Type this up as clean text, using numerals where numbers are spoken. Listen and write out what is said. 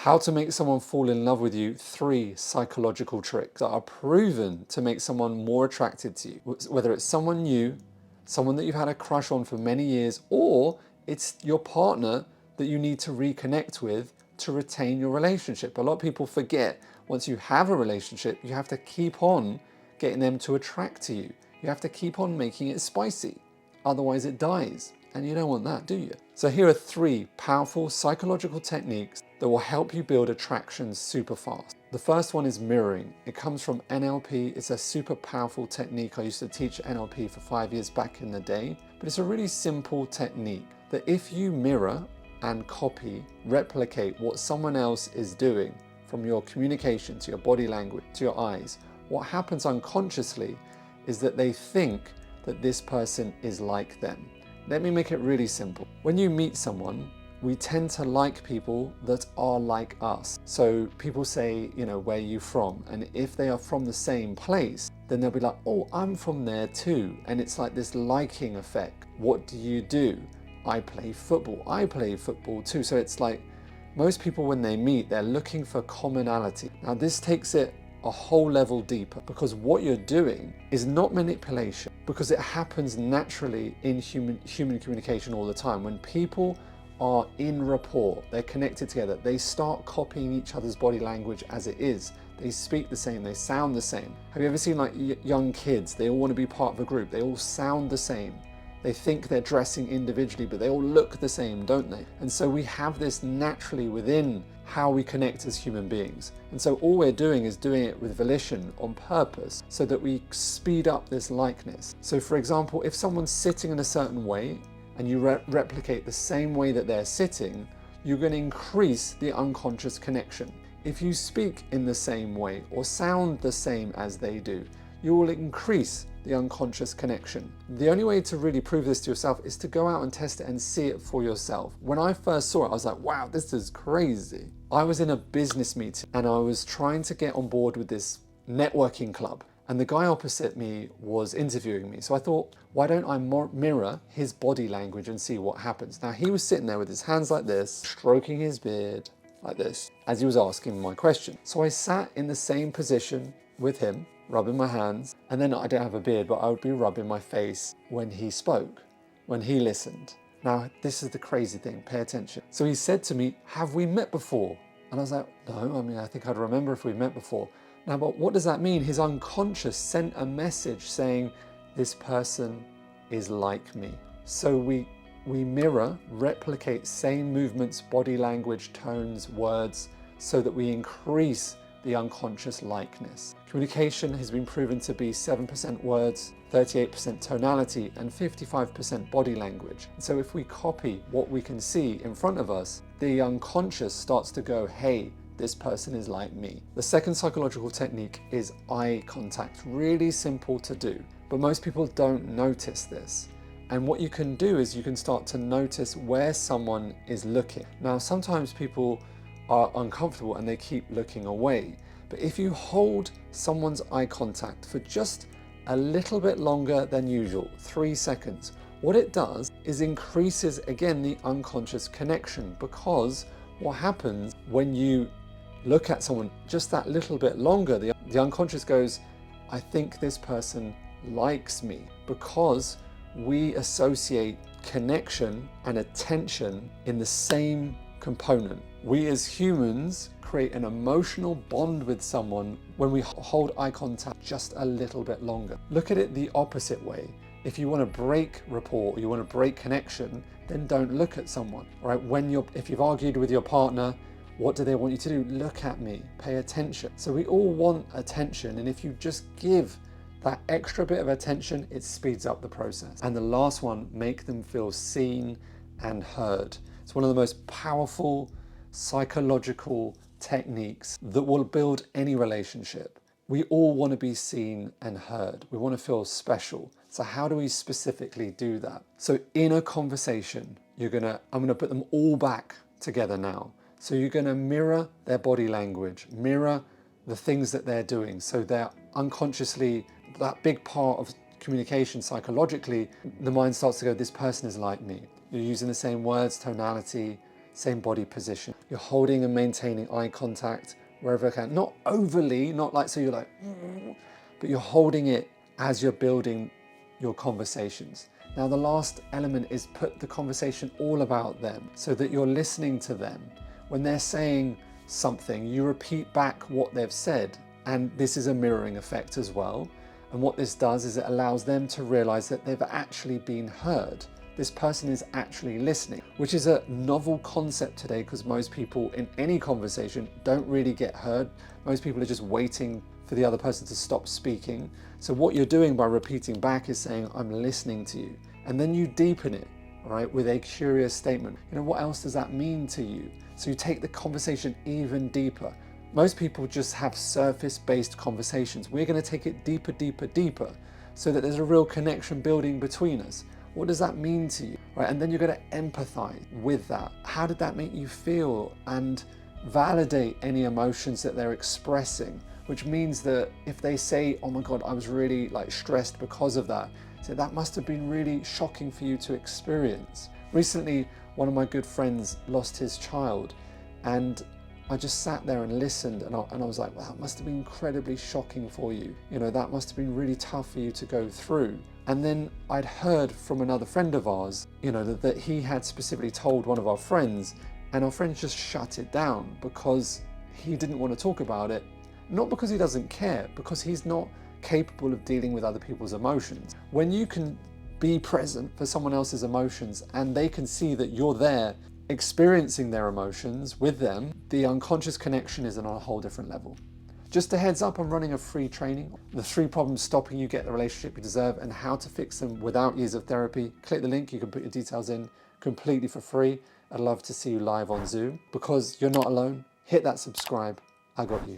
How to make someone fall in love with you, 3 psychological tricks that are proven to make someone more attracted to you. Whether it's someone new, someone that you've had a crush on for many years, or it's your partner that you need to reconnect with to retain your relationship. A lot of people forget once you have a relationship, you have to keep on getting them to attract to you. You have to keep on making it spicy. Otherwise it dies. And you don't want that, do you? So here are 3 powerful psychological techniques that will help you build attraction super fast. The first one is mirroring. It comes from NLP. It's a super powerful technique. I used to teach NLP for 5 years back in the day, but it's a really simple technique that if you mirror and copy, replicate what someone else is doing, from your communication to your body language to your eyes, what happens unconsciously is that they think that this person is like them. Let me make it really simple. When you meet someone, we tend to like people that are like us. So people say, where are you from? And if they are from the same place, then they'll be like, oh, I'm from there too. And it's like this liking effect. What do you do? I play football. I play football too. So it's like most people, when they meet, they're looking for commonality. Now this takes it a whole level deeper, because what you're doing is not manipulation, because it happens naturally in human communication all the time. When people are in rapport, they're connected together, they start copying each other's body language as it is. They speak the same, they sound the same. Have you ever seen like young kids? They all want to be part of a group. They all sound the same. They think they're dressing individually, but they all look the same, don't they? And so we have this naturally within how we connect as human beings. And so all we're doing is doing it with volition, on purpose, so that we speed up this likeness. So for example, if someone's sitting in a certain way and you replicate the same way that they're sitting, you're going to increase the unconscious connection. If you speak in the same way or sound the same as they do, you will increase the unconscious connection. The only way to really prove this to yourself is to go out and test it and see it for yourself. When I first saw it, I was like, wow, this is crazy. I was in a business meeting and I was trying to get on board with this networking club. And the guy opposite me was interviewing me. So I thought, why don't I mirror his body language and see what happens? Now he was sitting there with his hands like this, stroking his beard like this, as he was asking my question. So I sat in the same position with him, rubbing my hands, and then I don't have a beard, but I would be rubbing my face when he spoke, when he listened. Now, this is the crazy thing, pay attention. So he said to me, have we met before? And I was like, no, I think I'd remember if we met before. Now, but what does that mean? His unconscious sent a message saying, this person is like me. So we mirror, replicate same movements, body language, tones, words, so that we increase the unconscious likeness. Communication has been proven to be 7% words, 38% tonality, and 55% body language. And so if we copy what we can see in front of us, the unconscious starts to go, hey, this person is like me. The second psychological technique is eye contact. Really simple to do, but most people don't notice this. And what you can do is you can start to notice where someone is looking. Now, sometimes people are uncomfortable and they keep looking away. But if you hold someone's eye contact for just a little bit longer than usual, 3 seconds, what it does is increases again the unconscious connection, because what happens when you look at someone just that little bit longer, the unconscious goes, I think this person likes me, because we associate connection and attention in the same component. We as humans create an emotional bond with someone when we hold eye contact just a little bit longer. Look at it the opposite way. If you want to break rapport, or you want to break connection, then don't look at someone. All right? If you've argued with your partner, what do they want you to do? Look at me, pay attention. So we all want attention, and if you just give that extra bit of attention, it speeds up the process. And the last one, make them feel seen and heard. It's one of the most powerful psychological techniques that will build any relationship. We all want to be seen and heard. We want to feel special. So how do we specifically do that? So in a conversation, I'm going to put them all back together now. So you're going to mirror their body language, mirror the things that they're doing. So they're unconsciously, that big part of communication psychologically, the mind starts to go, this person is like me. You're using the same words, tonality, same body position. You're holding and maintaining eye contact wherever I can. Not overly, not like so you're like, but you're holding it as you're building your conversations. Now the last element is put the conversation all about them so that you're listening to them. When they're saying something, you repeat back what they've said. And this is a mirroring effect as well. And what this does is it allows them to realize that they've actually been heard. This person is actually listening, which is a novel concept today because most people in any conversation don't really get heard. Most people are just waiting for the other person to stop speaking. So what you're doing by repeating back is saying, I'm listening to you. And then you deepen it, right, with a curious statement. You know, what else does that mean to you? So you take the conversation even deeper. Most people just have surface-based conversations. We're going to take it deeper, deeper, deeper, so that there's a real connection building between us. What does that mean to you? Right? And then you're going to empathize with that. How did that make you feel? And validate any emotions that they're expressing, which means that if they say, oh my God, I was really stressed because of that, so that must have been really shocking for you to experience. Recently, one of my good friends lost his child, and I just sat there and listened, and I was like, wow, that must have been incredibly shocking for you. You know, that must have been really tough for you to go through. And then I'd heard from another friend of ours, you know, that he had specifically told one of our friends, and our friend just shut it down because he didn't want to talk about it. Not because he doesn't care, because he's not capable of dealing with other people's emotions. When you can be present for someone else's emotions and they can see that you're there experiencing their emotions with them, the unconscious connection is on a whole different level. Just a heads up, I'm running a free training, the 3 problems stopping you get the relationship you deserve and how to fix them without years of therapy. Click the link, you can put your details in completely for free. I'd love to see you live on Zoom. Because you're not alone, hit that subscribe. I got you.